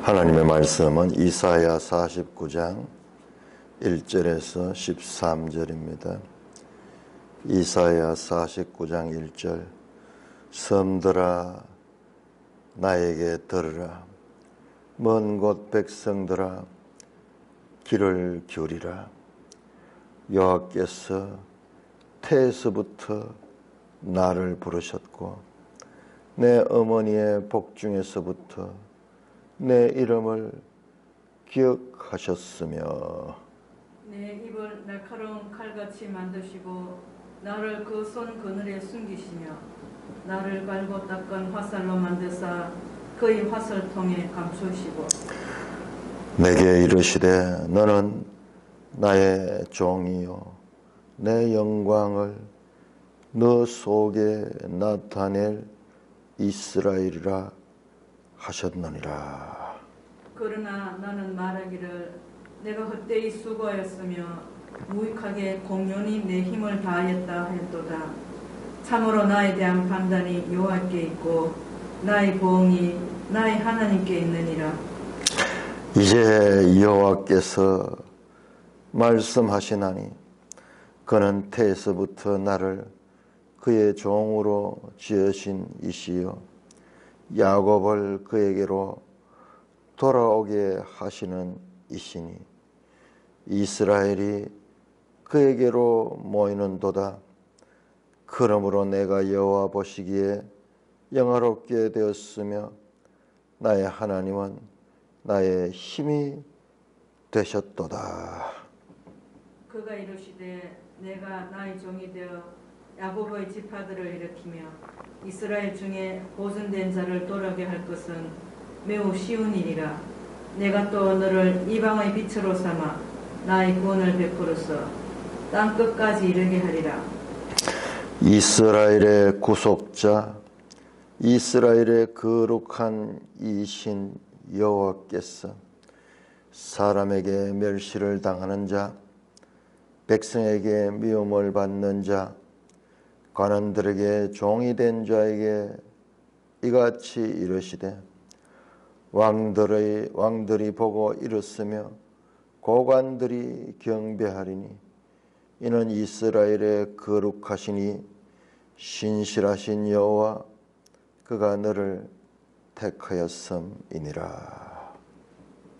하나님의 말씀은 이사야 49장 1절에서 13절입니다. 이사야 49장 1절 섬들아 나에게 들으라. 먼 곳 백성들아 귀를 기울이라. 여호와께서 태에서부터 나를 부르셨고 내 어머니의 복중에서부터 내 이름을 기억하셨으며 내 입을 날카로운 칼같이 만드시고 나를 그 손 그늘에 숨기시며 나를 갈고 닦은 화살로 만드사 그의 화살통에 감추시고 내게 이르시되 너는 나의 종이요 내 영광을 너 속에 나타낼 이스라엘이라 하셨느니라. 그러나 나는 말하기를 내가 헛되이 수고하였으며 무익하게 공연히 내 힘을 다하였다 하였도다. 참으로 나에 대한 판단이 여호와께 있고 나의 보응이 나의 하나님께 있느니라. 이제 여호와께서 말씀하시나니 그는 태에서부터 나를 그의 종으로 지으신 이시요 야곱을 그에게로 돌아오게 하시는 이시니 이스라엘이 그에게로 모이는도다. 그러므로 내가 여호와 보시기에 영화롭게 되었으며 나의 하나님은 나의 힘이 되셨도다. 그가 이르시되 내가 나의 종이 되어 야곱의 지파들을 일으키며 이스라엘 중에 보존된 자를 돌아오게 할 것은 매우 쉬운 일이라. 내가 또 너를 이방의 빛으로 삼아 나의 구원을 베풀어서 땅 끝까지 이르게 하리라. 이스라엘의 구속자, 이스라엘의 거룩한 이신 여호와께서 사람에게 멸시를 당하는 자, 백성에게 미움을 받는 자, 관원들에게 종이 된 자에게 이같이 이르시되 왕들이 보고 이르으며 고관들이 경배하리니 이는 이스라엘의 거룩하시니 신실하신 여호와 그가 너를 택하였음이니라.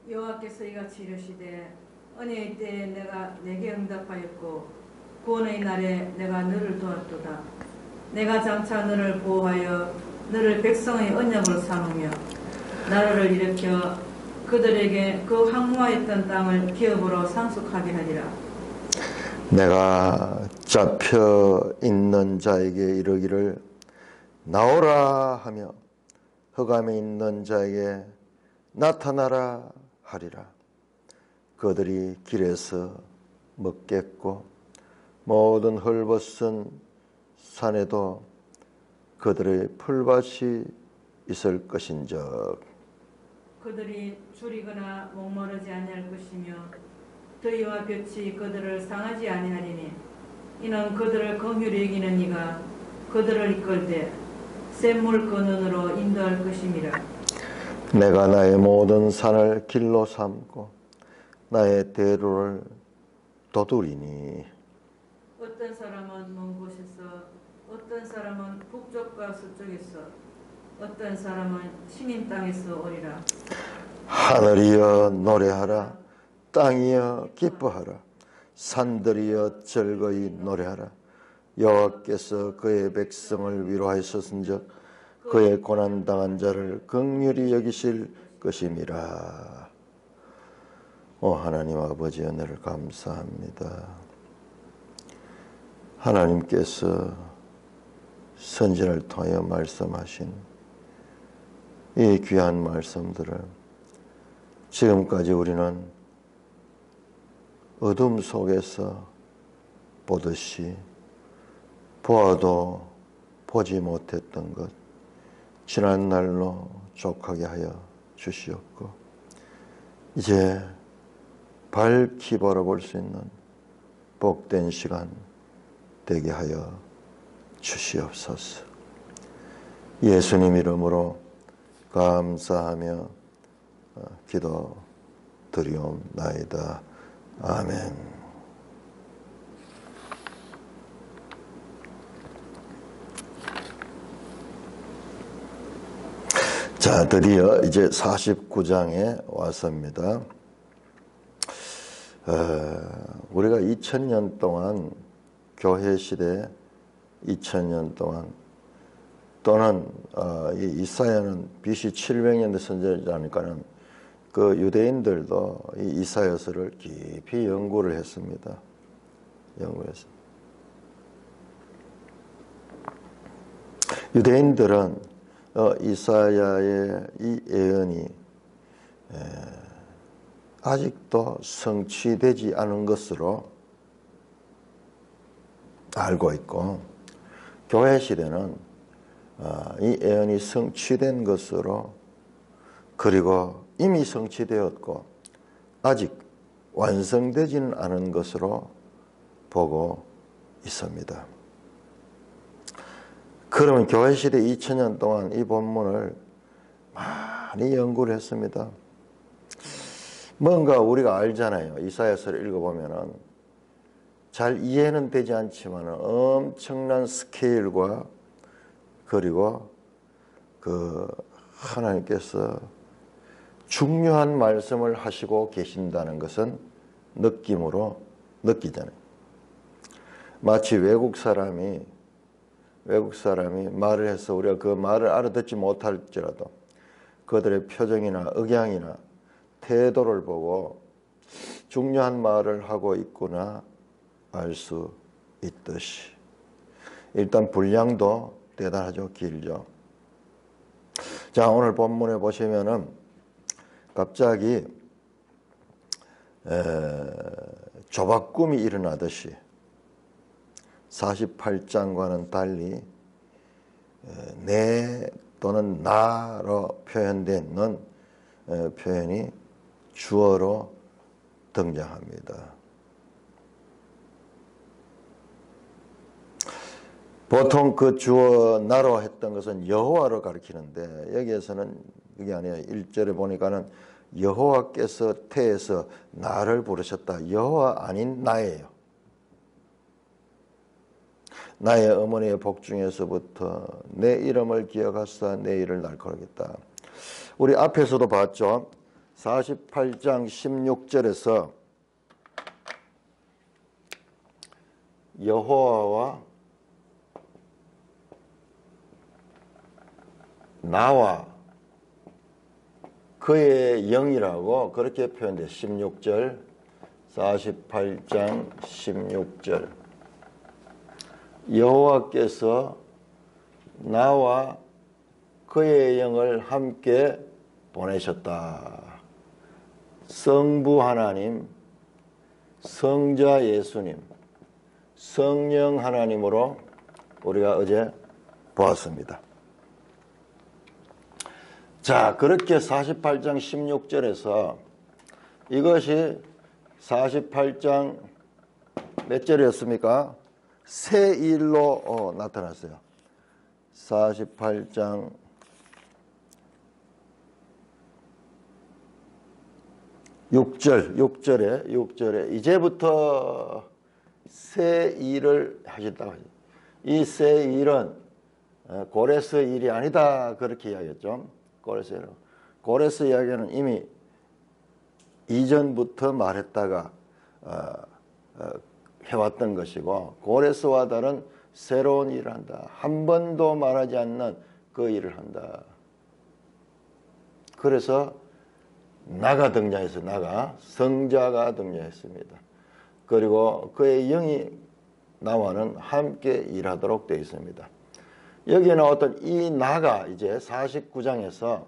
여호와께서 이같이 이르시되 은혜의 때에 내가 내게 응답하였고 구원의 날에 내가 너를 도왔도다. 내가 장차 너를 보호하여 너를 백성의 언약으로 삼으며 나라를 일으켜 그들에게 그 황무하였던 땅을 기업으로 상속하게 하리라. 내가 잡혀 있는 자에게 이르기를 나오라 하며 흑암에 있는 자에게 나타나라 하리라. 그들이 길에서 먹겠고 모든 헐벗은 산에도 그들의 풀밭이 있을 것인즉 그들이 줄이거나 목마르지 아니할 것이며 더위와 볕이 그들을 상하지 아니하리니 이는 그들을 긍휼히 여기는 이가 그들을 이끌되 샘물 근원으로 인도할 것임이라. 내가 나의 모든 산을 길로 삼고 나의 대로를 도두리니 어떤 사람은 먼 곳에서 어떤 사람은 북쪽과 서쪽에서 어떤 사람은 신인 땅에서 오리라. 하늘이여 노래하라. 땅이여 기뻐하라. 산들이여 즐거이 노래하라. 여호와께서 그의 백성을 위로하셨은즉 그의 고난당한 자를 긍휼히 여기실 것임이라. 오 하나님 아버지 은혜를 감사합니다. 하나님께서 선지자를 통하여 말씀하신 이 귀한 말씀들을 지금까지 우리는 어둠 속에서 보듯이 보아도 보지 못했던 것 지난 날로 족하게 하여 주시옵고 이제 밝히 바라볼 수 있는 복된 시간 되게 하여 주시옵소서. 예수님 이름으로 감사하며 기도 드리옵나이다. 아멘. 자, 드디어 이제 49장에 왔습니다. 우리가 2000년 동안 교회 시대 2000년 동안 또는 이 이사야는 BC 700년대 선지자니까는 그 유대인들도 이 이사야서를 깊이 연구를 했습니다. 연구했습니다. 유대인들은 이사야의 이 예언이 아직도 성취되지 않은 것으로 알고 있고, 교회 시대는 이 예언이 성취된 것으로, 그리고 이미 성취되었고 아직 완성되지는 않은 것으로 보고 있습니다. 그러면 교회 시대 2000년 동안 이 본문을 많이 연구를 했습니다. 뭔가 우리가 알잖아요. 이사야서를 읽어보면은 잘 이해는 되지 않지만 엄청난 스케일과, 그리고 그 하나님께서 중요한 말씀을 하시고 계신다는 것은 느낌으로 느끼잖아요. 마치 외국 사람이 말을 해서 우리가 그 말을 알아듣지 못할지라도 그들의 표정이나 억양이나 태도를 보고 중요한 말을 하고 있구나 알 수 있듯이, 일단 분량도 대단하죠. 길죠. 자, 오늘 본문에 보시면은 갑자기 조바꿈이 일어나듯이 48장과는 달리 내 또는 나로 표현된 표현이 주어로 등장합니다. 보통 그 주어 나로 했던 것은 여호와로 가리키는데, 여기에서는 그게 아니에요. 1절에 보니까는 여호와께서 태에서 나를 부르셨다. 여호와 아닌 나예요. 나의 어머니의 복중에서부터 내 이름을 기억하사 내 일을 날카롭겠다. 우리 앞에서도 봤죠. 48장 16절에서 여호와와 나와 그의 영이라고 그렇게 표현돼요. 16절, 48장 16절. 여호와께서 나와 그의 영을 함께 보내셨다. 성부 하나님, 성자 예수님, 성령 하나님으로 우리가 어제 보았습니다. 자, 그렇게 48장 16절에서 이것이 48장 몇 절이었습니까? 새 일로 나타났어요. 48장 6절에 이제부터 새 일을 하셨다고 하죠. 이 새 일은 고레스 일이 아니다, 그렇게 이야기했죠. 고레스 이야기는 이미 이전부터 말했다가 해왔던 것이고, 고레스와 다른 새로운 일을 한다. 한 번도 말하지 않는 그 일을 한다. 그래서 나가 등장해서 성자가 등장했습니다. 그리고 그의 영이 나와는 함께 일하도록 되어 있습니다. 여기에 나왔던 이 나가 이제 49장에서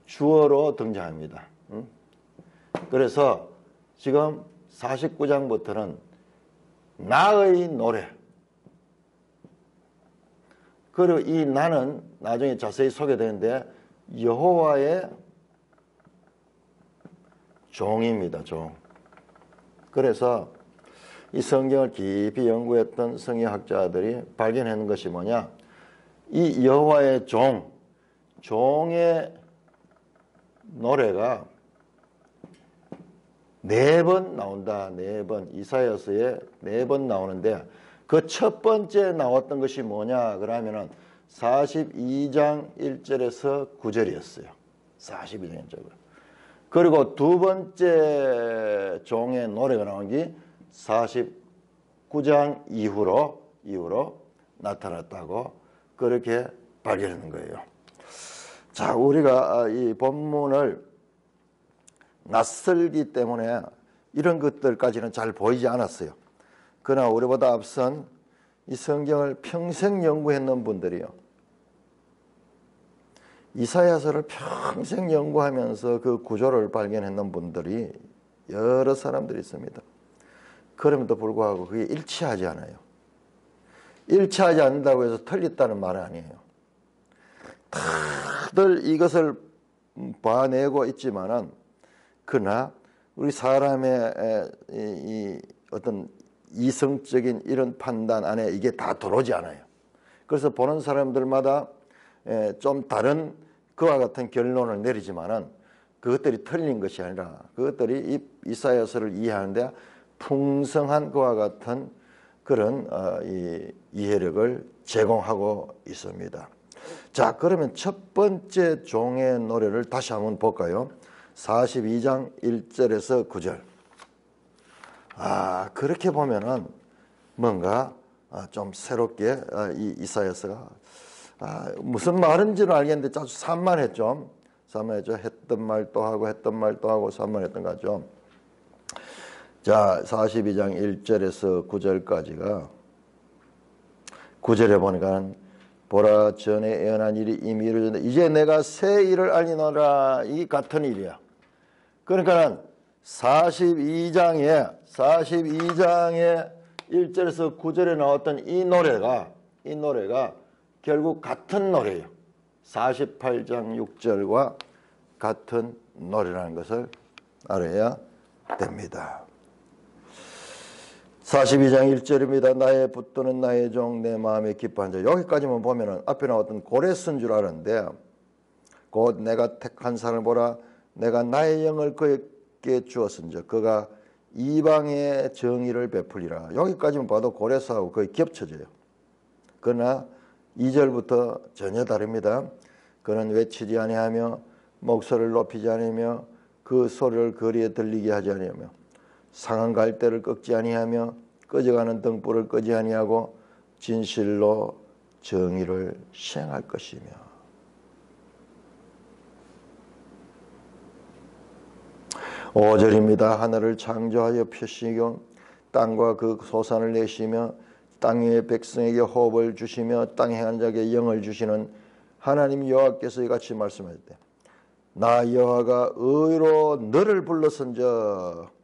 주어로 등장합니다. 그래서 지금 49장부터는 나의 노래, 그리고 이 나는 나중에 자세히 소개되는데 여호와의 종입니다. 종. 그래서 이 성경을 깊이 연구했던 성경학자들이 발견하는 것이 뭐냐, 이 여호와의 종의 노래가 4번 나온다. 4번. 이사야서에 4번 나오는데 그 첫 번째 나왔던 것이 뭐냐 그러면은 42장 1절에서 9절이었어요. 42장 1절. 그리고 두 번째 종의 노래가 나온 게 49장 이후로 나타났다고 그렇게 발견하는 거예요. 자, 우리가 이 본문을 낯설기 때문에 이런 것들까지는 잘 보이지 않았어요. 그러나 우리보다 앞선 이 성경을 평생 연구했는 분들이요, 이사야서를 평생 연구하면서 그 구조를 발견했는 분들이 여러 사람들이 있습니다. 그럼에도 불구하고 그게 일치하지 않아요. 일치하지 않는다고 해서 틀렸다는 말은 아니에요. 다들 이것을 봐내고 있지만은 그러나 우리 사람의 이 어떤 이성적인 이런 판단 안에 이게 다 들어오지 않아요. 그래서 보는 사람들마다 좀 다른 그와 같은 결론을 내리지만은 그것들이 틀린 것이 아니라 그것들이 이사야서를 이해하는데 풍성한 그와 같은 그런 이해력을 제공하고 있습니다. 자, 그러면 첫 번째 종의 노래를 다시 한번 볼까요? 42장 1절에서 9절. 그렇게 보면은 뭔가 좀 새롭게 이 이사야서가 무슨 말인지는 알겠는데 아주 산만했죠. 했던 말 또 하고 했던 말 또 하고 산만했던 거죠. 자, 42장 1절에서 9절까지가 9절에 보니까 보라, 전에 예언한 일이 이미 이루어졌는데 이제 내가 새 일을 알리노라. 이 같은 일이야. 그러니까 42장에 1절에서 9절에 나왔던 이 노래가 결국 같은 노래예요. 48장 6절과 같은 노래라는 것을 알아야 됩니다. 42장 1절입니다. 나의 붙드는 나의 종 내 마음에 기뻐한 자. 여기까지만 보면은 앞에 나왔던 고레스인 줄 아는데 곧 내가 택한 사람을 보라. 내가 나의 영을 그에게 주었은즉 그가 이방의 정의를 베풀리라. 여기까지만 봐도 고레스하고 거의 겹쳐져요. 그러나 2절부터 전혀 다릅니다. 그는 외치지 아니하며 목소리를 높이지 아니하며 그 소리를 거리에 들리게 하지 아니하며 상한 갈대를 꺾지 아니하며 꺼져가는 등불을 끄지 아니하고 진실로 정의를 시행할 것이며. 오절입니다. 하늘을 창조하여 펴시고 땅과 그 소산을 내시며 땅 위의 백성에게 호흡을 주시며 땅에 행한 자에게 영을 주시는 하나님 여호와께서 이같이 말씀하셨대. 나 여호와가 의로 너를 불렀은즉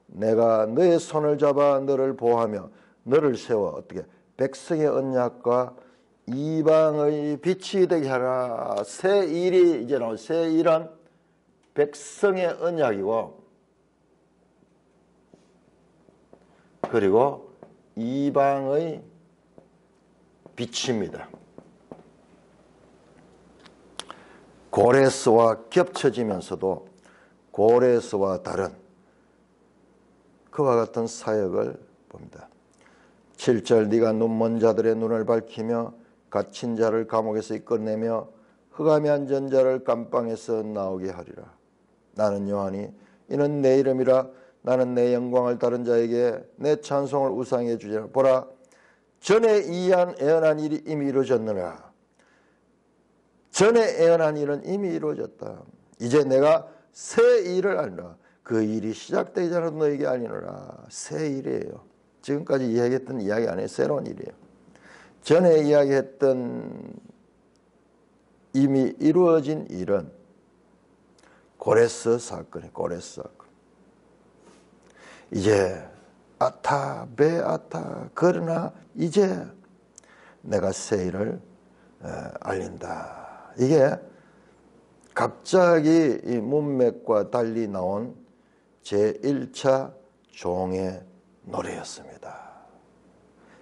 내가 너의 손을 잡아 너를 보호하며 너를 세워 어떻게 백성의 언약과 이방의 빛이 되게 하라. 새 일이 이제 나올 새 일은 백성의 언약이고 그리고 이방의 빛입니다. 고레스와 겹쳐지면서도 고레스와 다른 그와 같은 사역을 봅니다. 7절 네가 눈먼 자들의 눈을 밝히며 갇힌 자를 감옥에서 이끌어내며 흑암에 앉은 자를 감방에서 나오게 하리라. 나는 여호와니 이는 내 이름이라. 나는 내 영광을 다른 자에게 내 찬송을 우상에 주리라. 보라, 전에 예언한 일이 이미 이루어졌느라. 전에 예언한 일은 이미 이루어졌다. 이제 내가 새 일을 알리라. 그 일이 시작되기 전에 너에게 알리노라. 새 일이에요. 지금까지 이야기했던 이야기 아니에요. 새로운 일이에요. 전에 이야기했던 이미 이루어진 일은 고레스 사건이에요. 고레스 사건. 이제 베아타 그러나 이제 내가 새 일을 알린다. 이게 갑자기 이 문맥과 달리 나온 제1차 종의 노래였습니다.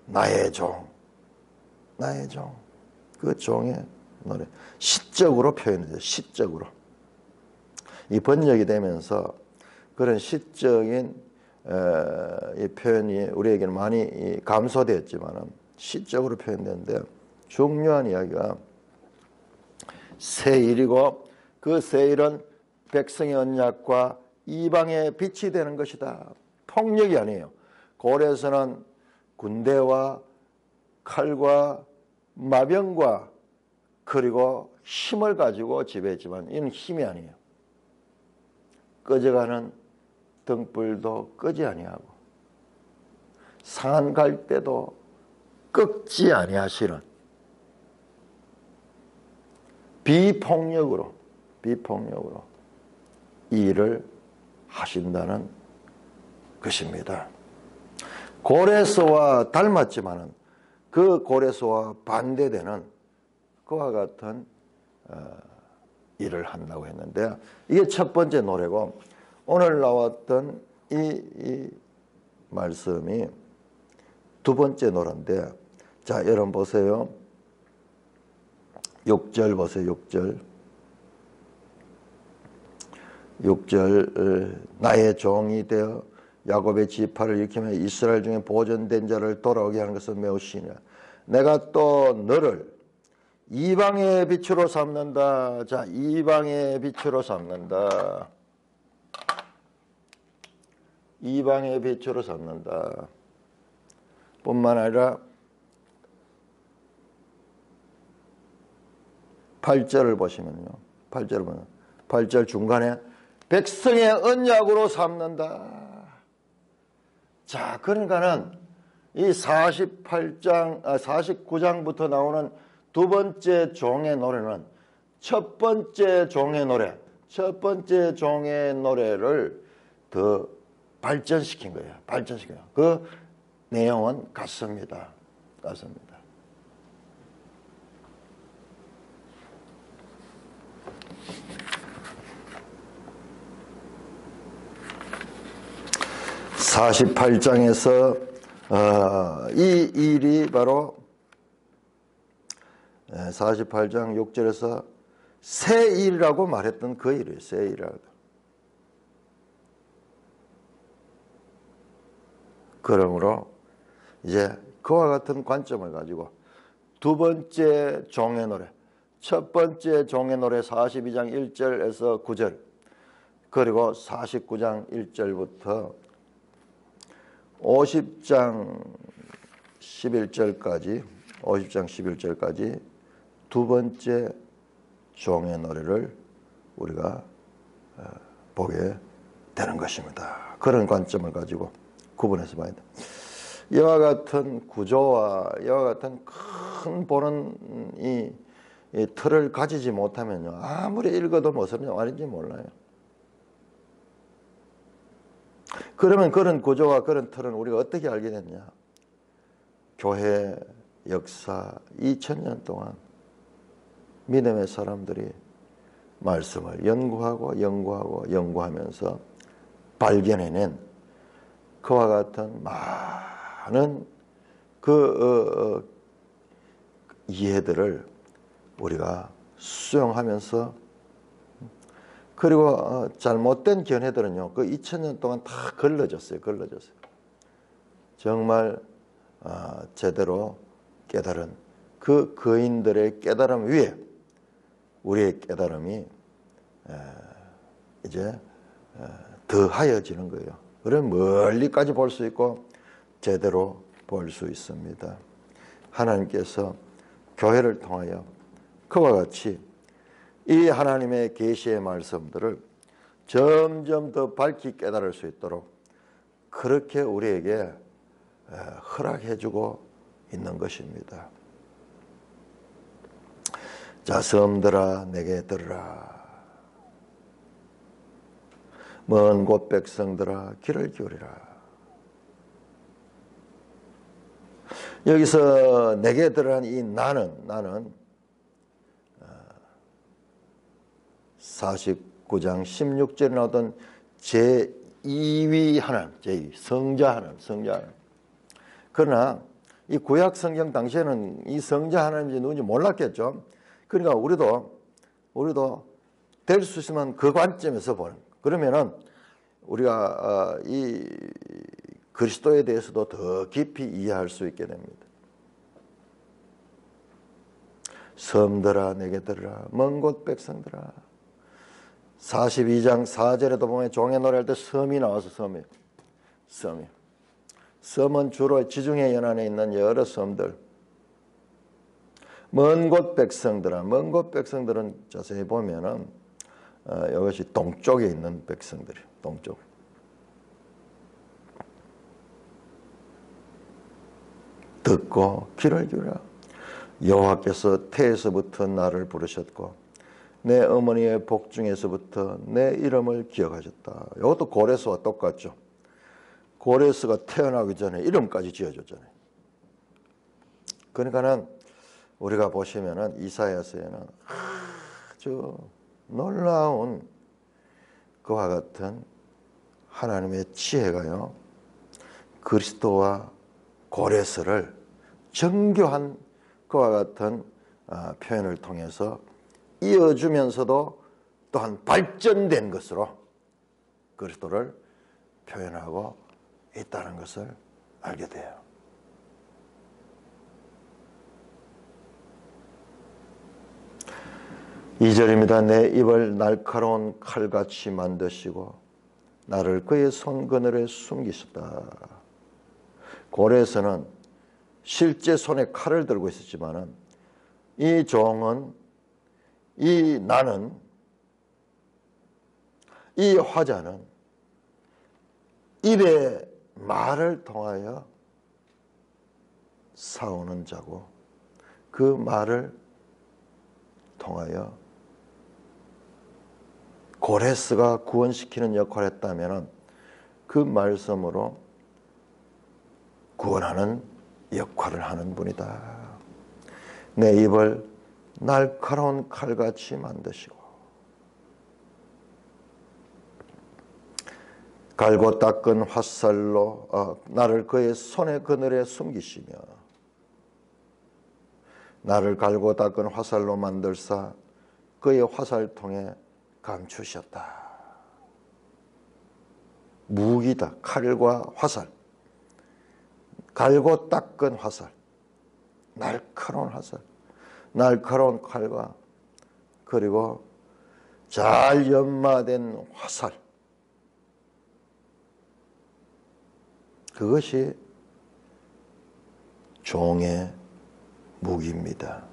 나의 종, 그 종의 노래. 시적으로 표현해요. 시적으로. 이 번역이 되면서 그런 시적인 이 표현이 우리에게는 많이 감소되었지만 시적으로 표현되는데 중요한 이야기가 세일이고 그 세일은 백성의 언약과 이방의 빛이 되는 것이다. 폭력이 아니에요. 고려에서는 군대와 칼과 마병과 그리고 힘을 가지고 지배했지만 이는 힘이 아니에요. 꺼져가는 등불도 끄지 아니하고 산 갈 때도 끄지 아니하시는 비폭력으로 이 일을 하신다는 것입니다. 고레스와 닮았지만은 그 고레스와 반대되는 그와 같은 일을 한다고 했는데 이게 첫 번째 노래고 오늘 나왔던 이 말씀이 두 번째 노래인데 자 여러분 보세요. 6절 보세요. 6절 나의 종이 되어 야곱의 지파를 일으키며 이스라엘 중에 보존된 자를 돌아오게 하는 것은 매우 신이야. 내가 또 너를 이방의 빛으로 삼는다. 자, 이방의 빛으로 삼는다. 이방의 빛으로 삼는다. 뿐만 아니라 8절을 보시면요. 8절 중간에 백성의 언약으로 삼는다. 자, 그러니까는 이 49장부터 나오는 두 번째 종의 노래는 첫 번째 종의 노래를 더 발전시킨 거예요. 그 내용은 같습니다. 48장에서 이 일이 바로 48장 6절에서 새 일이라고 말했던 그 일이에요. 새 일이라고. 그러므로 이제 그와 같은 관점을 가지고 두 번째 종의 노래, 첫 번째 종의 노래 42장 1절에서 9절 그리고 49장 1절부터 50장 11절까지 두 번째 종의 노래를 우리가 보게 되는 것입니다. 그런 관점을 가지고 구분해서 봐야 돼. 이와 같은 구조와 이와 같은 큰 보는 이 틀을 가지지 못하면요, 아무리 읽어도 무슨 말인지 몰라요. 그러면 그런 구조와 그런 틀은 우리가 어떻게 알게 됐냐? 교회 역사 2000년 동안 믿음의 사람들이 말씀을 연구하면서 발견해낸 그와 같은 많은 이해들을 우리가 수용하면서 그리고 잘못된 견해들은요, 그 2000년 동안 다 걸러졌어요. 정말 제대로 깨달은 그 거인들의 깨달음 위에 우리의 깨달음이 이제 더하여지는 거예요. 그럼 멀리까지 볼 수 있고 제대로 볼 수 있습니다. 하나님께서 교회를 통하여 그와 같이 이 하나님의 계시의 말씀들을 점점 더 밝히 깨달을 수 있도록 그렇게 우리에게 허락해주고 있는 것입니다. 자, 섬들아 내게 들으라. 먼 곳 백성들아 귀를 기울이라. 여기서 내게 들으라는 이 나는 49장 16절에 나오던 제2위 하나님, 제2위 성자 하나님. 그러나 이 구약 성경 당시에는 이 성자 하나님이 누군지 몰랐겠죠. 그러니까 우리도 될 수 있으면 그 관점에서 보는. 그러면은 우리가 이 그리스도에 대해서도 더 깊이 이해할 수 있게 됩니다. 섬들아 내게 들으라, 먼 곳 백성들아. 42장 4절에도 보면 종의 노래할 때 섬이 나와서 섬이. 섬은 주로 지중해 연안에 있는 여러 섬들. 먼 곳 백성들아. 먼 곳 백성들은 자세히 보면은 이것이 동쪽에 있는 백성들이에요. 동쪽. 듣고 귀를 기울여. 여호와께서 태에서부터 나를 부르셨고 내 어머니의 복중에서부터 내 이름을 기억하셨다. 이것도 고레스와 똑같죠. 고레스가 태어나기 전에 이름까지 지어줬잖아요. 그러니까는 우리가 보시면은 이사야서에는 아주 놀라운 그와 같은 하나님의 지혜가요, 그리스도와 고레스를 정교한 그와 같은 표현을 통해서 이어주면서도 또한 발전된 것으로 그리스도를 표현하고 있다는 것을 알게 돼요. 이 절입니다. 내 입을 날카로운 칼같이 만드시고 나를 그의 손 그늘에 숨기셨다. 고레에서는 실제 손에 칼을 들고 있었지만은 이 종은, 나는, 이 화자는 입의 말을 통하여 싸우는 자고 그 말을 통하여 고레스가 구원시키는 역할을 했다면 그 말씀으로 구원하는 역할을 하는 분이다. 내 입을 날카로운 칼같이 만드시고 갈고 닦은 화살로 나를 그의 손의 그늘에 숨기시며 나를 갈고 닦은 화살로 만들사 그의 화살통에 감추셨다. 무기다. 칼과 화살. 갈고 닦은 화살. 날카로운 화살. 날카로운 칼과 그리고 잘 연마된 화살. 그것이 종의 무기입니다.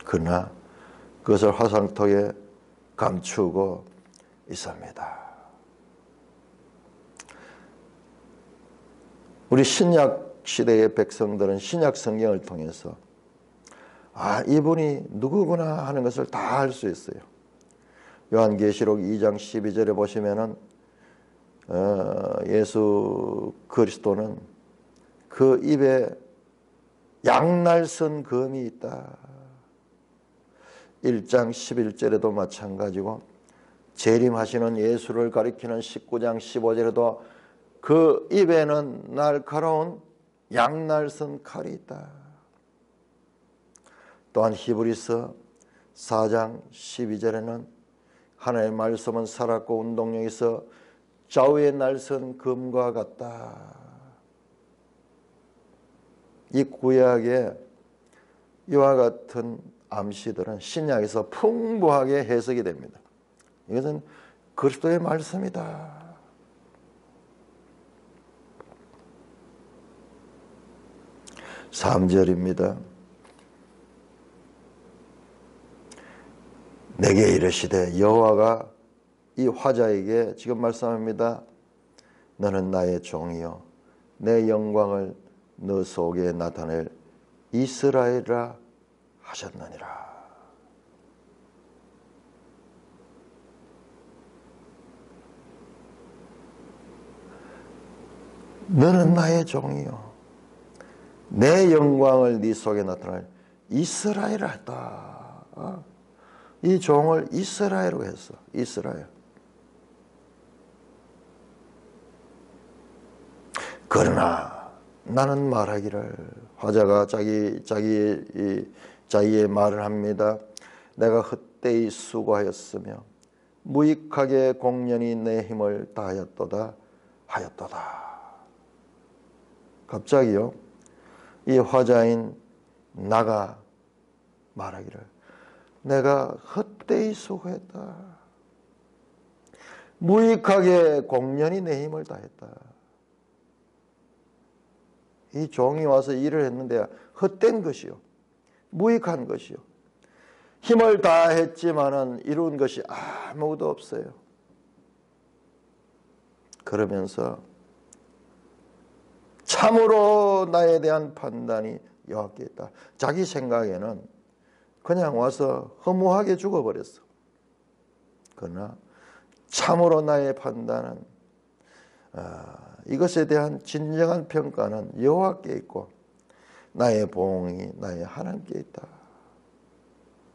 그러나 그것을 화살통에 감추고 있습니다. 우리 신약 시대의 백성들은 신약 성경을 통해서 이분이 누구구나 하는 것을 다 알 수 있어요. 요한계시록 2장 12절에 보시면은 예수 그리스도는 그 입에 양날선 검이 있다. 1장 11절에도 마찬가지고 재림하시는 예수를 가리키는 19장 15절에도 그 입에는 날카로운 양날선 칼이 있다. 또한 히브리서 4장 12절에는 하나님의 말씀은 살았고 운동력이 있어 좌우의 날선 검과 같다. 이 구약의 이와 같은 암시들은 신약에서 풍부하게 해석이 됩니다. 이것은 그리스도의 말씀이다. (3절입니다) 내게 이르시되 여호와가 이 화자에게 지금 말씀합니다. 너는 나의 종이요 내 영광을 너 속에 나타낼 이스라엘이라 하셨느니라. 너는 나의 종이요 내 영광을 네 속에 나타낼 이스라엘이라 했다. 이 종을 이스라엘로 했어. 이스라엘. 그러나 나는 말하기를, 화자가 자기의 말을 합니다. 내가 헛된 헛되이 수고하였으며 무익하게 공연히 내 힘을 다하였도다 하였도다. 갑자기요, 이 화자인 나가 말하기를 내가 헛되이 수고했다. 무익하게 공연히 내 힘을 다했다. 이 종이 와서 일을 했는데 헛된 것이요, 무익한 것이요, 힘을 다했지만은 이룬 것이 아무것도 없어요. 그러면서 참으로 나에 대한 판단이 여호와께 있다. 자기 생각에는 그냥 와서 허무하게 죽어버렸어. 그러나 참으로 나의 판단은, 이것에 대한 진정한 평가는 여호와께 있고 나의 보응이 나의 하나님께 있다.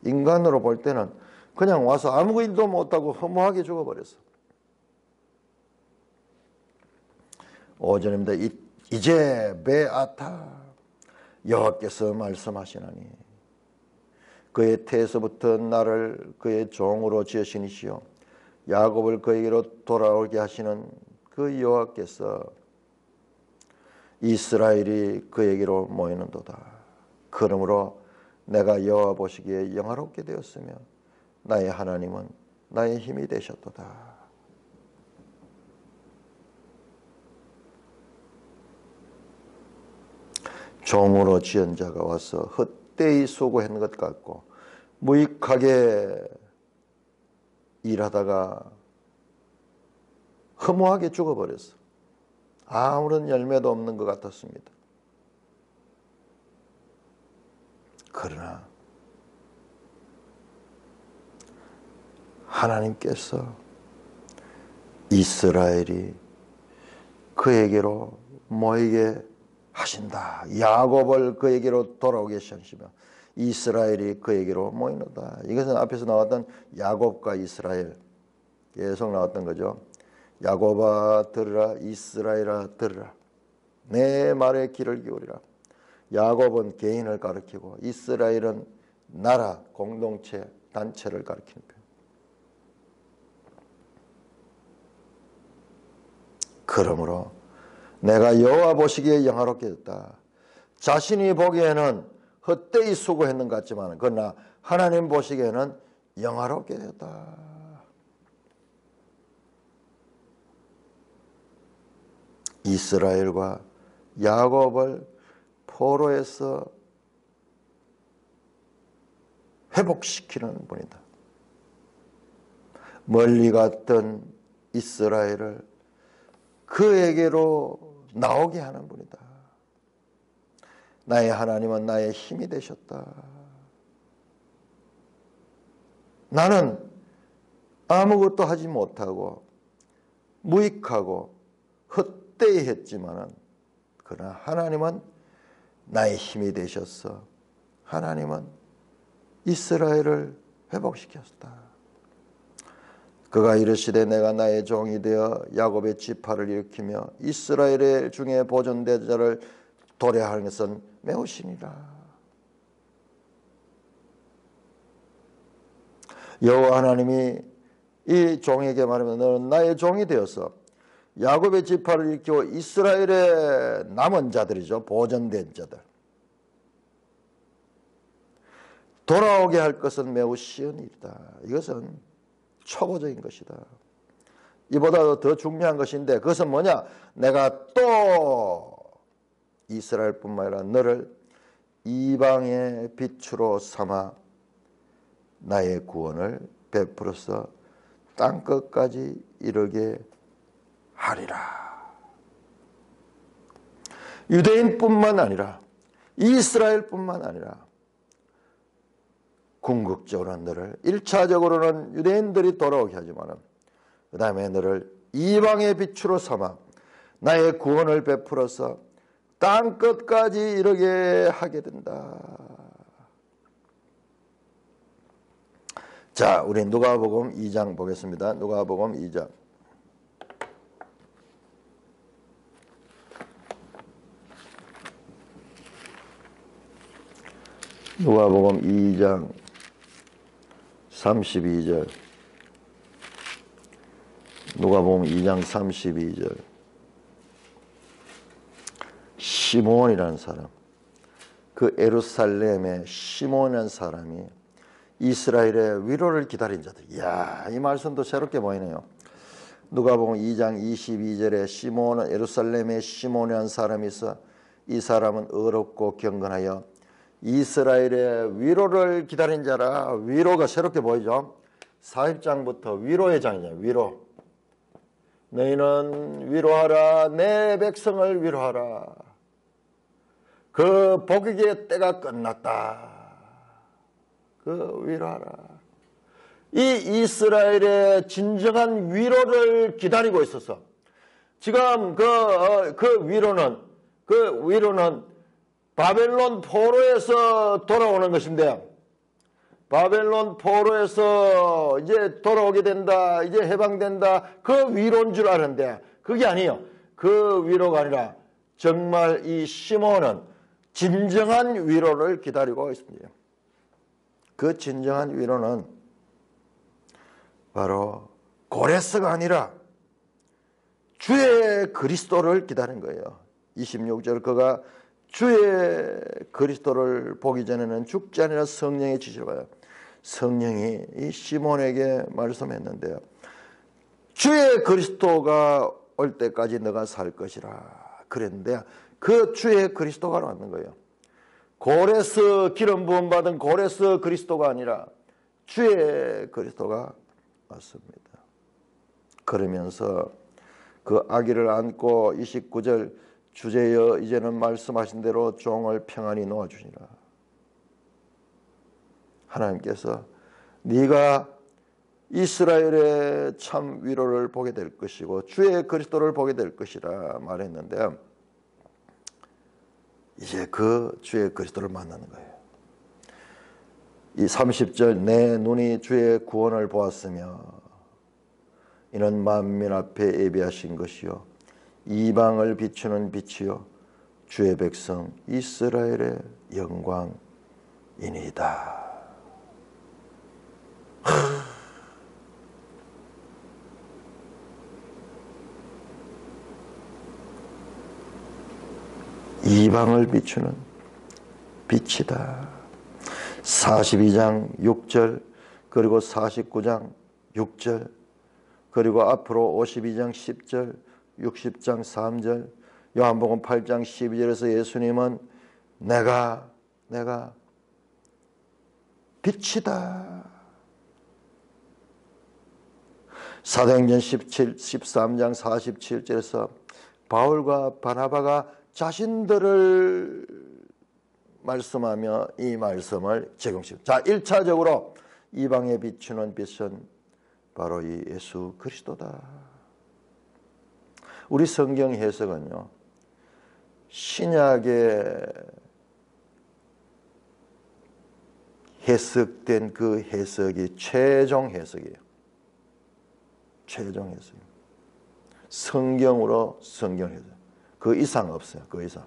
인간으로 볼 때는 그냥 와서 아무 일도 못하고 허무하게 죽어버렸어. 5절입니다. 이제 베아타, 여호와께서 말씀하시나니 그의 태에서부터 나를 그의 종으로 지으시니시요 야곱을 그에게로 돌아오게 하시는 그 여호와께서 이스라엘이 그에게로 모이는도다. 그러므로 내가 여호와 보시기에 영화롭게 되었으며 나의 하나님은 나의 힘이 되셨도다. 종으로 지은 자가 와서 헛되이 수고한 것 같고 무익하게 일하다가 허무하게 죽어버렸어. 아무런 열매도 없는 것 같았습니다. 그러나 하나님께서 이스라엘이 그에게로 모이게 하신다. 야곱을 그에게로 돌아오게 하시며 이스라엘이 그에게로 모이노다. 이것은 앞에서 나왔던 야곱과 이스라엘 계속 나왔던 거죠. 야곱아 들으라, 이스라엘아 들으라. 내 말에 귀를 기울이라. 야곱은 개인을 가리키고 이스라엘은 나라, 공동체, 단체를 가리키는 표현. 그러므로 내가 여호와 보시기에 영화롭게 됐다. 자신이 보기에는 헛되이 수고했는 것 같지만 그러나 하나님 보시기에는 영화롭게 됐다. 이스라엘과 야곱을 포로에서 회복시키는 분이다. 멀리 갔던 이스라엘을 그에게로 나오게 하는 분이다. 나의 하나님은 나의 힘이 되셨다. 나는 아무것도 하지 못하고 무익하고 헛되이 했지만은 그러나 하나님은 나의 힘이 되셔서 하나님은 이스라엘을 회복시켰다. 그가 이르시되 내가 나의 종이 되어 야곱의 지파를 일으키며 이스라엘 중에 보존된 자를 도래하는 것은 매우 신이라. 여호와 하나님이 이 종에게 말하면 너는 나의 종이 되어서 야곱의 지파를 일으키고 이스라엘의 남은 자들이죠. 보존된 자들. 돌아오게 할 것은 매우 쉬운 일이다. 이것은 초보적인 것이다. 이보다 더 중요한 것인데 그것은 뭐냐? 내가 또 이스라엘뿐만 아니라 너를 이방의 빛으로 삼아 나의 구원을 베풀어서 땅끝까지 이르게 하리라. 유대인뿐만 아니라 이스라엘뿐만 아니라 궁극적으로는 너를 1차적으로는 유대인들이 돌아오게 하지만 그 다음에 너를 이방의 빛으로 삼아 나의 구원을 베풀어서 땅끝까지 이르게 하게 된다. 자, 우리 누가복음 2장 보겠습니다. 누가복음 2장. 누가복음 2장 32절. 누가복음 2장 32절. 시몬이라는 사람, 그 예루살렘의 시몬이라는 사람이 이스라엘의 위로를 기다린 자들. 이야, 이 말씀도 새롭게 보이네요. 누가복음 2장 22절에 시몬은 예루살렘의 시몬이라는 사람이 있어 이 사람은 어렵고 경건하여 이스라엘의 위로를 기다린 자라. 위로가 새롭게 보이죠. 40장부터 위로의 장이잖아요. 위로. 너희는 위로하라. 내 백성을 위로하라. 그 복의 때가 끝났다. 그 위로하라. 이 이스라엘의 진정한 위로를 기다리고 있어서 지금 그 위로는 바벨론 포로에서 돌아오는 것인데, 바벨론 포로에서 이제 돌아오게 된다, 이제 해방된다, 그 위로인 줄 아는데 그게 아니에요. 그 위로가 아니라 정말 이 시몬은 진정한 위로를 기다리고 있습니다. 그 진정한 위로는 바로 고레스가 아니라 주의 그리스도를 기다린 거예요. 26절, 그가 주의 그리스도를 보기 전에는 죽지 아니라 성령의 지시를 받아요. 성령이 이 시몬에게 말씀했는데요. 주의 그리스도가 올 때까지 너가 살 것이라 그랬는데 그 주의 그리스도가 왔는 거예요. 고레스, 기름 부음 받은 고레스 그리스도가 아니라 주의 그리스도가 왔습니다. 그러면서 그 아기를 안고 29절, 주제여 이제는 말씀하신 대로 종을 평안히 놓아주시라. 하나님께서 네가 이스라엘의 참 위로를 보게 될 것이고 주의 그리스도를 보게 될 것이라 말했는데, 이제 그 주의 그리스도를 만나는 거예요. 이 30절, 내 눈이 주의 구원을 보았으며 이는 만민 앞에 예비하신 것이요 이방을 비추는 빛이요 주의 백성 이스라엘의 영광이니이다. 이방을 비추는 빛이다. 42장 6절, 그리고 49장 6절, 그리고 앞으로 52장 10절, 60장 3절, 요한복음 8장 12절에서 예수님은 내가 빛이다. 사도행전 13장 47절에서 바울과 바나바가 자신들을 말씀하며 이 말씀을 적용시킵니다. 자, 1차적으로 이방에 비추는 빛은 바로 이 예수 그리스도다. 우리 성경 해석은요, 신약에 해석된 그 해석이 최종 해석이에요. 최종 해석. 성경으로 성경 해석. 그 이상 없어요. 그 이상.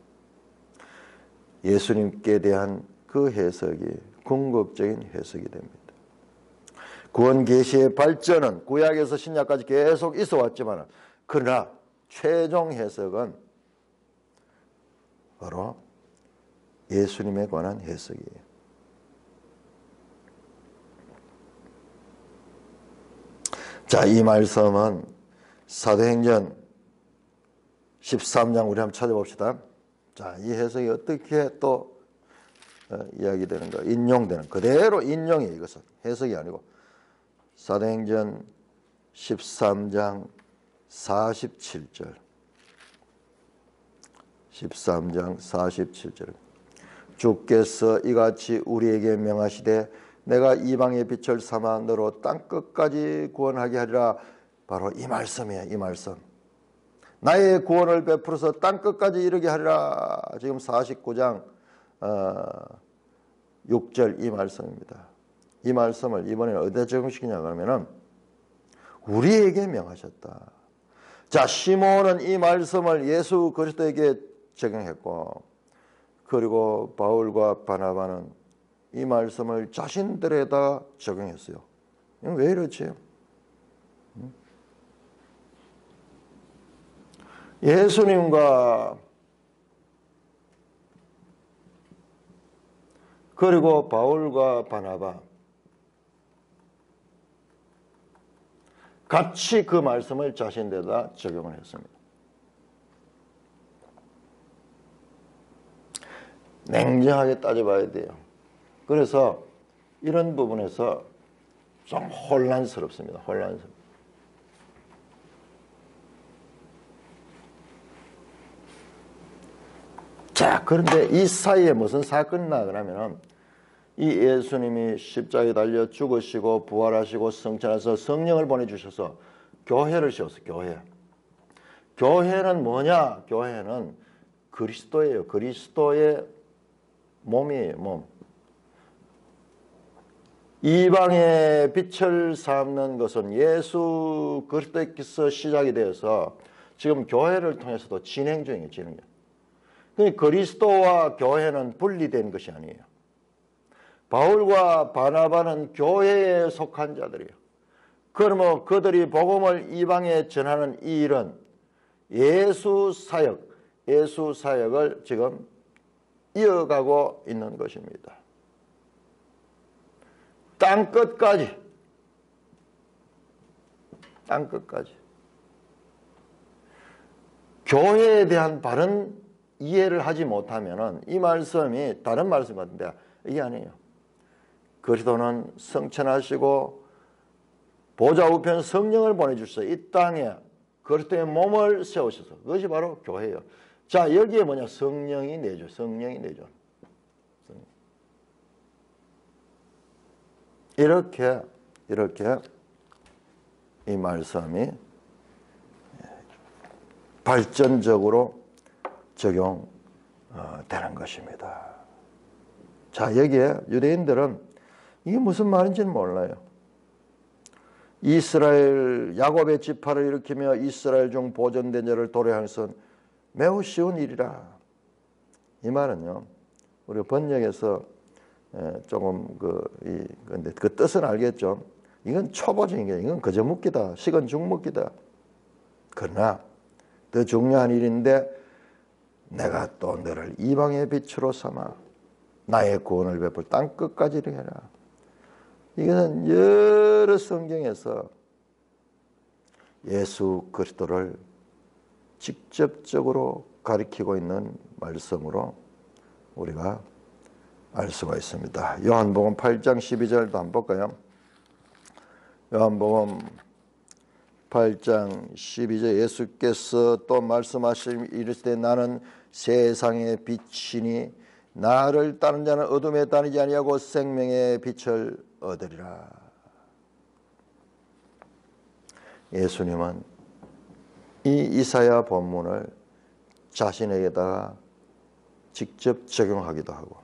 예수님께 대한 그 해석이 궁극적인 해석이 됩니다. 구원 계시의 발전은 구약에서 신약까지 계속 있어 왔지만, 그러나 최종 해석은 바로 예수님에 관한 해석이에요. 자, 이 말씀은 사도행전 13장 우리 한번 찾아봅시다. 자, 이 해석이 어떻게 또 이야기되는가, 인용되는, 그대로 인용이에요. 이것은 해석이 아니고. 사도행전 13장 47절, 13장 47절, 주께서 이같이 우리에게 명하시되 내가 이방의 빛을 삼아 너로 땅끝까지 구원하게 하리라. 바로 이 말씀이에요. 이 말씀. 나의 구원을 베풀어서 땅끝까지 이르게 하리라. 지금 49장 6절 이 말씀입니다. 이 말씀을 이번에 어디다 적용시키냐 그러면은 우리에게 명하셨다. 자, 시몬은 이 말씀을 예수 그리스도에게 적용했고, 그리고 바울과 바나바는 이 말씀을 자신들에다 적용했어요. 왜 이렇지? 예수님과 그리고 바울과 바나바 같이 그 말씀을 자신들에다 적용을 했습니다. 냉정하게 따져봐야 돼요. 그래서 이런 부분에서 좀 혼란스럽습니다. 혼란스럽습니다. 자, 그런데 이 사이에 무슨 사건이 나그러면 이 예수님이 십자가에 달려 죽으시고 부활하시고 성천하셔서 성령을 보내주셔서 교회를 세웠어요. 교회. 교회는 뭐냐? 교회는 그리스도예요. 그리스도의 몸이에요. 몸. 이방의 빛을 삼는 것은 예수 그리스도께서 시작이 되어서 지금 교회를 통해서도 진행 중이에요. 진행 중. 그러니까 그리스도와 교회는 분리된 것이 아니에요. 바울과 바나바는 교회에 속한 자들이에요. 그러면 그들이 복음을 이방에 전하는 이 일은 예수 사역을 지금 이어가고 있는 것입니다. 땅끝까지. 교회에 대한 바른 이해를 하지 못하면 이 말씀이 다른 말씀 같은데 이게 아니에요. 그리스도는 성천하시고 보좌 우편 성령을 보내주셔서 이 땅에 그리스도의 몸을 세우셔서 그것이 바로 교회예요. 자, 여기에 뭐냐? 성령이 내죠. 성령이 내죠. 이렇게 이 말씀이 발전적으로 적용되는 것입니다. 자, 여기에 유대인들은 이게 무슨 말인지는 몰라요. 이스라엘 야곱의 지파를 일으키며 이스라엘 중 보존된 자를 도래하는 것은 매우 쉬운 일이라. 이 말은요, 우리 번역에서 조금 근데 그 뜻은 알겠죠. 이건 초보적인 게, 이건 그저 묻기다, 식은 죽 묻기다. 그러나 더 중요한 일인데 내가 또 너를 이방의 빛으로 삼아 나의 구원을 베풀 땅 끝까지 이르게 해라. 이것은 여러 성경에서 예수 그리스도를 직접적으로 가리키고 있는 말씀으로 우리가 알 수가 있습니다. 요한복음 8장 12절도 한번 볼까요? 요한복음 8장 12절 예수께서 또 말씀하시니 이르시되 나는 세상의 빛이니 나를 따르는 자는 어둠에 다니지 아니하고 생명의 빛을 얻으리라. 예수님은 이 이사야 본문을 자신에게다가 직접 적용하기도 하고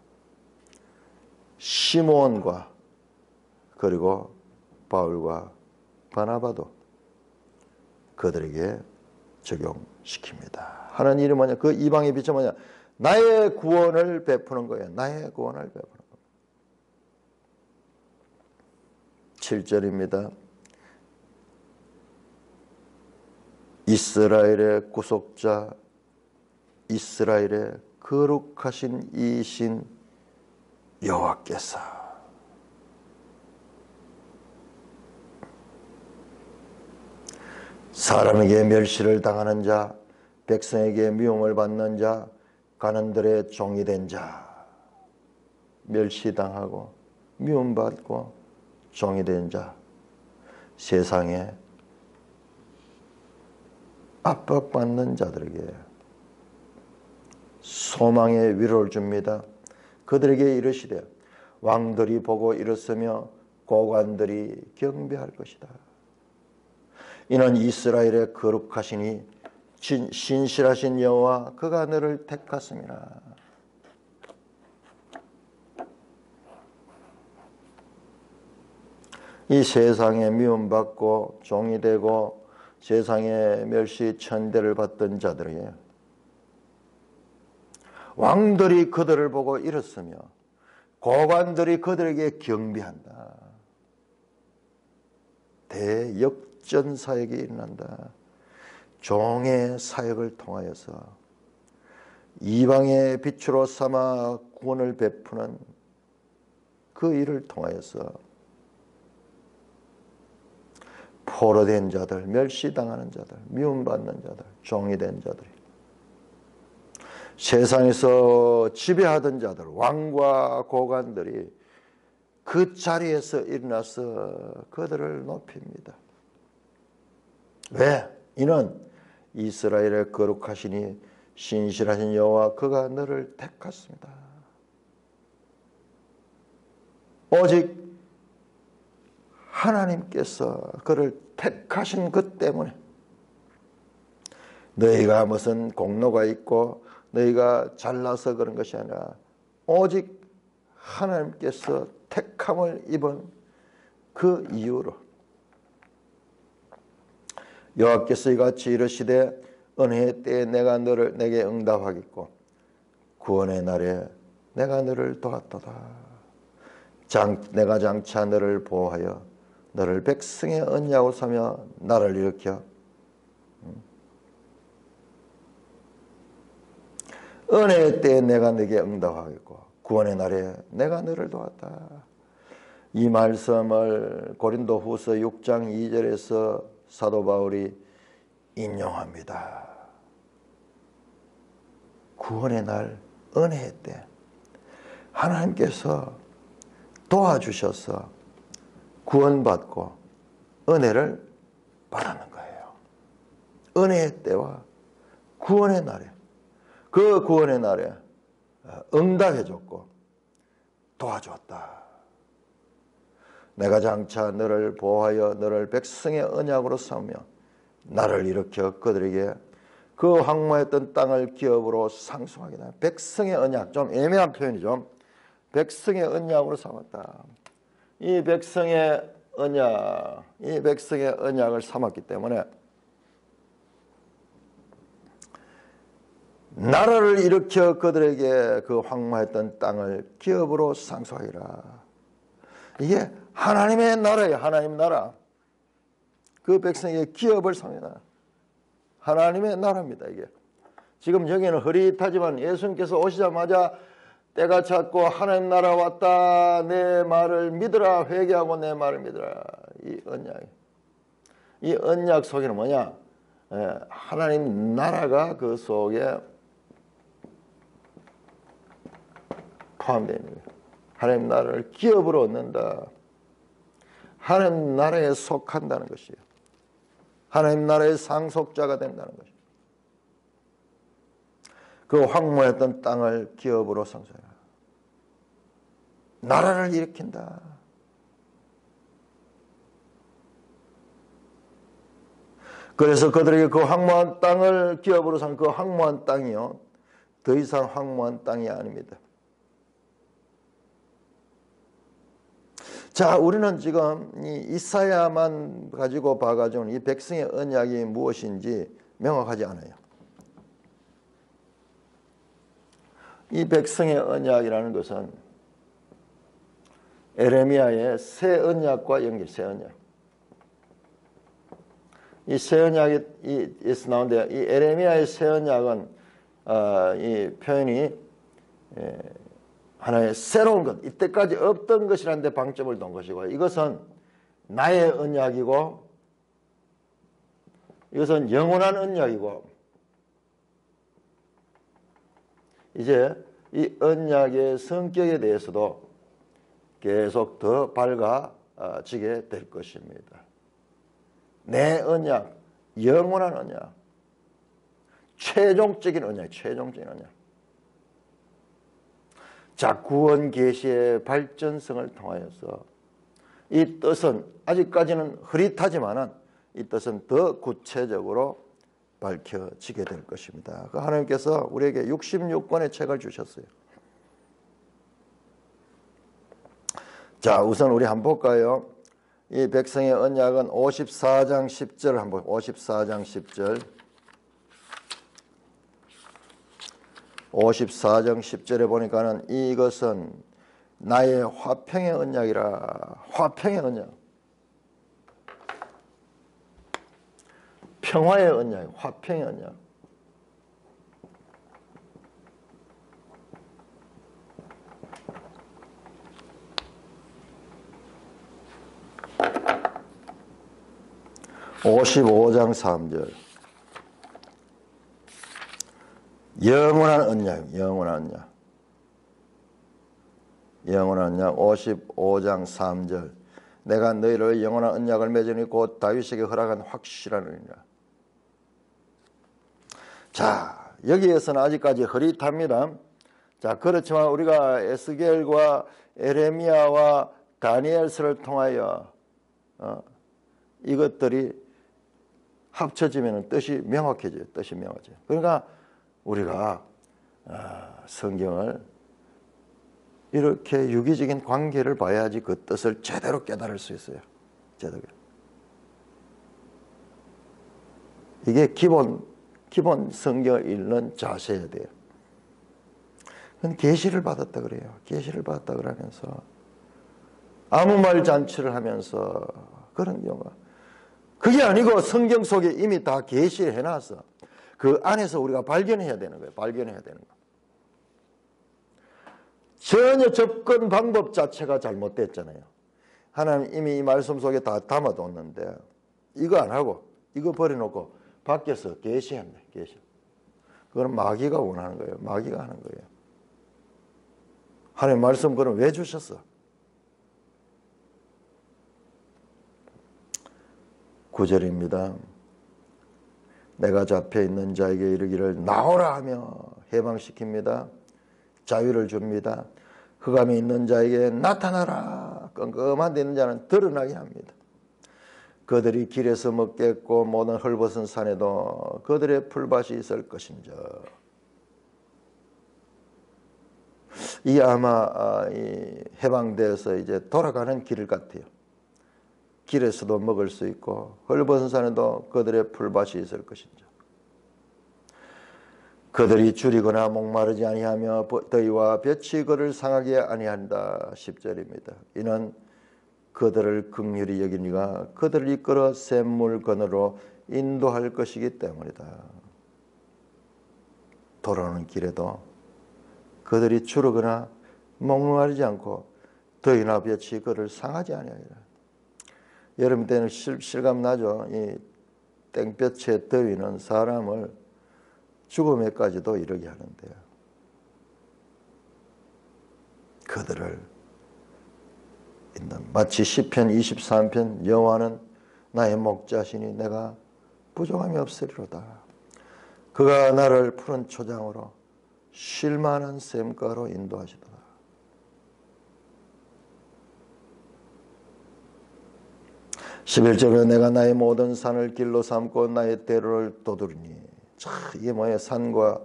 시몬과 그리고 바울과 바나바도 그들에게 적용시킵니다. 하는 일이 뭐냐? 그 이방의 빛은 뭐냐? 나의 구원을 베푸는 거예요. 나의 구원을 베푸는 거예요. 7절입니다. 이스라엘의 구속자, 이스라엘의 거룩하신 이신 여호와께서 사람에게 멸시를 당하는 자, 백성에게 미움을 받는 자, 가난들의 종이 된 자, 멸시당하고 미움받고 종이 된 자, 세상에 압박받는 자들에게 소망의 위로를 줍니다. 그들에게 이르시되 왕들이 보고 일었으며 고관들이 경배할 것이다. 이는 이스라엘의 거룩하시니 신실하신 여호와 그가 너를 택하심이라. 이 세상에 미움받고 종이 되고 세상에 멸시 천대를 받던 자들에게 왕들이 그들을 보고 일었으며 고관들이 그들에게 경배한다. 대역전 사역이 일어난다. 종의 사역을 통하여서 이방의 빛으로 삼아 구원을 베푸는 그 일을 통하여서 포로된 자들, 멸시당하는 자들, 미움받는 자들, 종이 된 자들이 세상에서 지배하던 자들, 왕과 고관들이 그 자리에서 일어나서 그들을 높입니다. 왜? 이는 이스라엘의 거룩하시니 신실하신 여호와 그가 너를 택했습니다. 오직 하나님께서 그를 택하신 것 때문에 너희가 무슨 공로가 있고 너희가 잘나서 그런 것이 아니라 오직 하나님께서 택함을 입은 그 이유로 여호와께서 이같이 이르시되 은혜의 때에 내가 너를 내게 응답하겠고 구원의 날에 내가 너를 도왔도다. 내가 장차 너를 보호하여 너를 백성의 언약으로 삼여 나를 일으켜 은혜의 때에 내가 네게 응답하겠고 구원의 날에 내가 너를 도왔다. 이 말씀을 고린도후서 6장 2절에서 사도 바울이 인용합니다. 구원의 날, 은혜의 때 하나님께서 도와주셔서 구원받고 은혜를 받는 거예요. 은혜의 때와 구원의 날에 그 구원의 날에 응답해줬고 도와줬다. 내가 장차 너를 보호하여 너를 백성의 언약으로 삼으며 나를 일으켜 그들에게 그 황무했던 땅을 기업으로 상속하게 다. 백성의 언약, 좀 애매한 표현이죠. 백성의 언약으로 삼았다. 이 백성의 언약을 삼았기 때문에 나라를 일으켜 그들에게 그 황무했던 땅을 기업으로 상속하리라. 이게 하나님의 나라예요. 하나님 나라. 그 백성의 기업을 삼으라. 하나님의 나라입니다. 이게 지금 여기는 흐릿하지만 예수님께서 오시자마자 때가 찼고 하나님 나라 왔다. 내 말을 믿으라. 회개하고 내 말을 믿으라. 이 언약 속에는 뭐냐? 하나님 나라가 그 속에 포함되어 있는 거예요. 하나님 나라를 기업으로 얻는다. 하나님 나라에 속한다는 것이에요. 하나님 나라의 상속자가 된다는 것이에요. 그 황무했던 땅을 기업으로 상속해라. 나라를 일으킨다. 그래서 그들에게 그 황무한 땅을 기업으로 산 그 황무한 땅이요. 더 이상 황무한 땅이 아닙니다. 자, 우리는 지금 이 이사야만 가지고 봐가지고는 이 백성의 언약이 무엇인지 명확하지 않아요. 이 백성의 언약이라는 것은 에레미야의 새 언약과 새 언약. 이 새 언약이 에서 나오는데 이 에레미야의 새 언약은 이 표현이 하나의 새로운 것, 이때까지 없던 것이라는 데 방점을 둔 것이고 이것은 나의 언약이고 이것은 영원한 언약이고 이제 이 언약의 성격에 대해서도 계속 더 밝아지게 될 것입니다. 내 언약, 영원한 언약, 최종적인 언약, 최종적인 언약. 자, 구원 계시의 발전성을 통하여서 이 뜻은 아직까지는 흐릿하지만은 이 뜻은 더 구체적으로 밝혀지게 될 것입니다. 하나님께서 우리에게 66권의 책을 주셨어요. 자, 우선 우리 한번 볼까요? 이 백성의 언약은 54장 10절 한번 54장 10절 54장 10절에 보니까는 이것은 나의 화평의 언약이라. 화평의 언약. 평화의 언약, 화평의 언약. (55장) 3절 영원한 언약, 영원한 언약. 영원한 언약 55장 3절 내가 너희를 영원한 언약을 맺으니 곧 다윗에게 허락한 확실한 언약. 자, 여기에서는 아직까지 흐릿합니다. 자, 그렇지만 우리가 에스겔과 에레미야와 다니엘서를 통하여 이것들이 합쳐지면 뜻이 명확해져요. 뜻이 명확해져요. 그러니까 우리가 성경을 이렇게 유기적인 관계를 봐야지 그 뜻을 제대로 깨달을 수 있어요. 제대로. 이게 기본 성경을 읽는 자세여야 돼요. 그건 계시를 받았다 그래요. 계시를 받았다 그러면서 아무 말 잔치를 하면서 그런 경우가 그게 아니고 성경 속에 이미 다 계시해 놨어. 그 안에서 우리가 발견해야 되는 거예요. 발견해야 되는 거. 전혀 접근 방법 자체가 잘못됐잖아요. 하나님 이미 이 말씀 속에 다 담아뒀는데 이거 안 하고 이거 버려놓고 밖에서 계시했네. 계시. 그건 마귀가 원하는 거예요. 마귀가 하는 거예요. 하나님 말씀 그럼 왜 주셨어? 9절입니다. 내가 잡혀있는 자에게 이르기를 나오라 하며 해방시킵니다. 자유를 줍니다. 흑암이 있는 자에게 나타나라. 껌껌한 데 있는 자는 드러나게 합니다. 그들이 길에서 먹겠고 모든 헐벗은 산에도 그들의 풀밭이 있을 것인저. 이 아마 해방되어서 이제 돌아가는 길 같아요. 길에서도 먹을 수 있고 헐벗은 산에도 그들의 풀밭이 있을 것인지. 그들이 줄이거나 목마르지 아니하며 더위와 볕이 그를 상하게 아니한다. 10절입니다. 이는 그들을 긍휼히 여기니가 그들을 이끌어 샘물 건너로 인도할 것이기 때문이다. 돌아오는 길에도 그들이 줄이거나 목마르지 않고 더위나 볕이 그를 상하지 아니하리라. 여름 때는 실감 나죠. 이 땡볕의 더위는 사람을 죽음에까지도 이르게 하는데요. 그들을 마치 시편 23편 여호와는 나의 목자시니 내가 부족함이 없으리로다. 그가 나를 푸른 초장으로 쉴 만한 샘가로 인도하시도다. (11절에) 내가 나의 모든 산을 길로 삼고 나의 대로를 도두리니. 자, 이게 뭐예요? 산과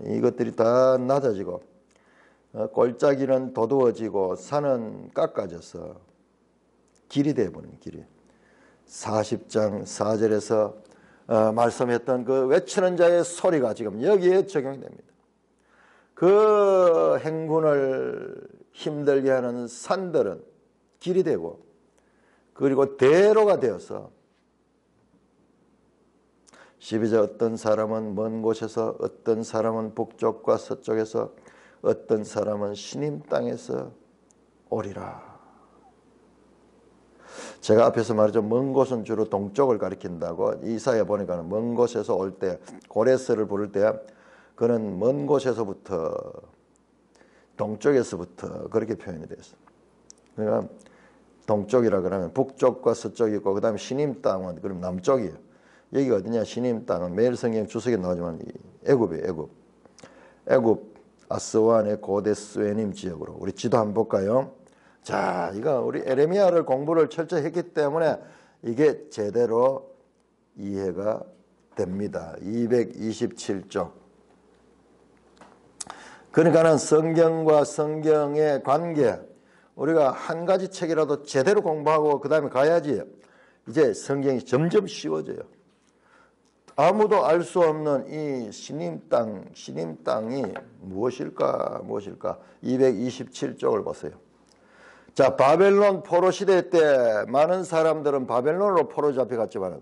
이것들이 다 낮아지고 골짜기는 도두어지고 산은 깎아져서 길이 되어버린 길이. 40장 4절에서 말씀했던 그 외치는 자의 소리가 지금 여기에 적용이 됩니다. 그 행군을 힘들게 하는 산들은 길이 되고 그리고 대로가 되어서 12절 어떤 사람은 먼 곳에서 어떤 사람은 북쪽과 서쪽에서 어떤 사람은 시님 땅에서 오리라. 제가 앞에서 말했죠. 먼 곳은 주로 동쪽을 가리킨다고. 이사야 보니까 먼 곳에서 올 때 고레스를 부를 때 그는 먼 곳에서부터 동쪽에서부터 그렇게 표현이 됐어요. 그러니까 동쪽이라 그러면 북쪽과 서쪽이 있고 그 다음에 시님 땅은 그럼 남쪽이에요. 여기가 어디냐? 시님 땅은 매일 성경 주석에 나오지만 애굽이에요. 애굽 아스완의 고데스웨님 지역으로 우리 지도 한번 볼까요? 자, 이거 우리 에레미야를 공부를 철저히 했기 때문에 이게 제대로 이해가 됩니다. 227쪽. 그러니까는 성경과 성경의 관계, 우리가 한 가지 책이라도 제대로 공부하고 그 다음에 가야지 이제 성경이 점점 쉬워져요. 아무도 알 수 없는 이 시님 땅이 무엇일까? 227쪽을 보세요. 자, 바벨론 포로 시대 때 많은 사람들은 바벨론으로 포로 잡혀갔지만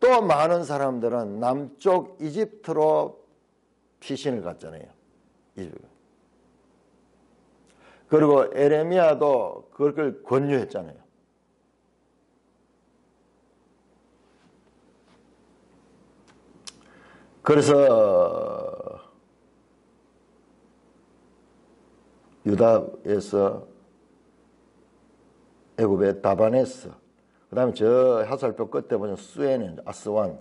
또 많은 사람들은 남쪽 이집트로 피신을 갔잖아요. 그리고 에레미야도 그걸 권유했잖아요. 그래서 유다에서 애굽의 다바네스, 그 다음에 저 하살표 끝에 보면 수에는 아스완,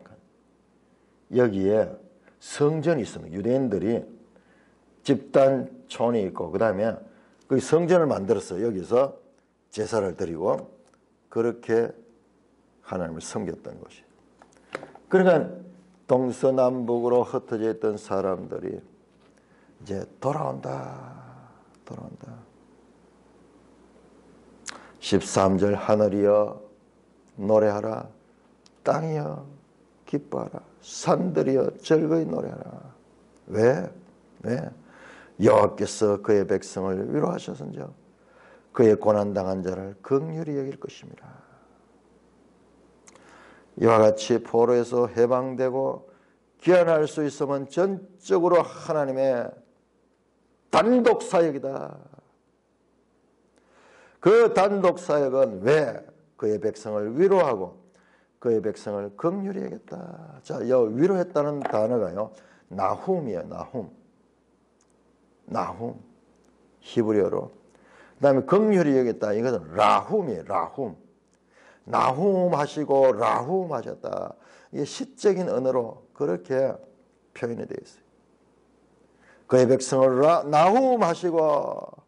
여기에 성전이 있습니다. 유대인들이 집단촌이 있고, 그 다음에 그 성전을 만들어서 여기서 제사를 드리고 그렇게 하나님을 섬겼던 것이에요. 그러니까 동서남북으로 흩어져 있던 사람들이 이제 돌아온다. 13절 하늘이여 노래하라, 땅이여 기뻐하라, 산들이여 즐거이 노래하라. 왜? 여호와께서 그의 백성을 위로하셔서인즉 그의 고난당한 자를 긍휼히 여길 것입니다. 이와 같이 포로에서 해방되고 귀환할 수 있으면 전적으로 하나님의 단독 사역이다. 그 단독 사역은 왜? 그의 백성을 위로하고 그의 백성을 긍휼히 여겼다. 자, 위로했다는 단어가요, 나훔이에요. 나훔. 히브리어로. 그 다음에 긍휼히 여겼다. 이것은 라훔이에요. 나훔 하시고 라훔 하셨다. 이게 시적인 언어로 그렇게 표현이 되어 있어요. 그의 백성을 나훔 하시고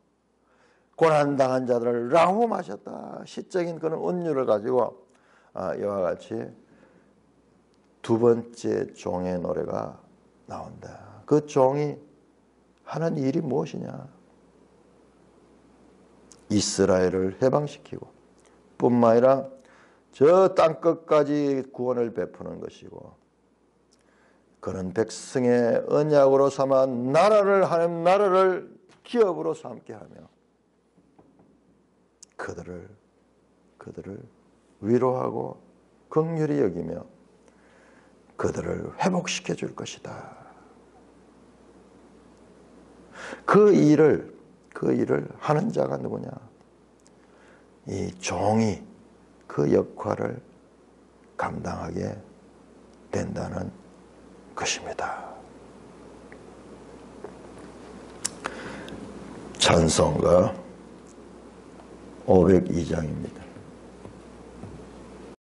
고난당한 자들을 라훔 하셨다. 시적인 그런 은유를 가지고 이와 같이 두 번째 종의 노래가 나온다. 그 종이 하는 일이 무엇이냐? 이스라엘을 해방시키고 뿐만 아니라 저 땅끝까지 구원을 베푸는 것이고, 그런 백성의 언약으로 삼아 하나님 나라를 기업으로 삼게 하며 그들을 위로하고 긍휼히 여기며 그들을 회복시켜 줄 것이다. 그 일을 하는 자가 누구냐? 이 종이 그 역할을 감당하게 된다는 것입니다. 찬송가 502장입니다.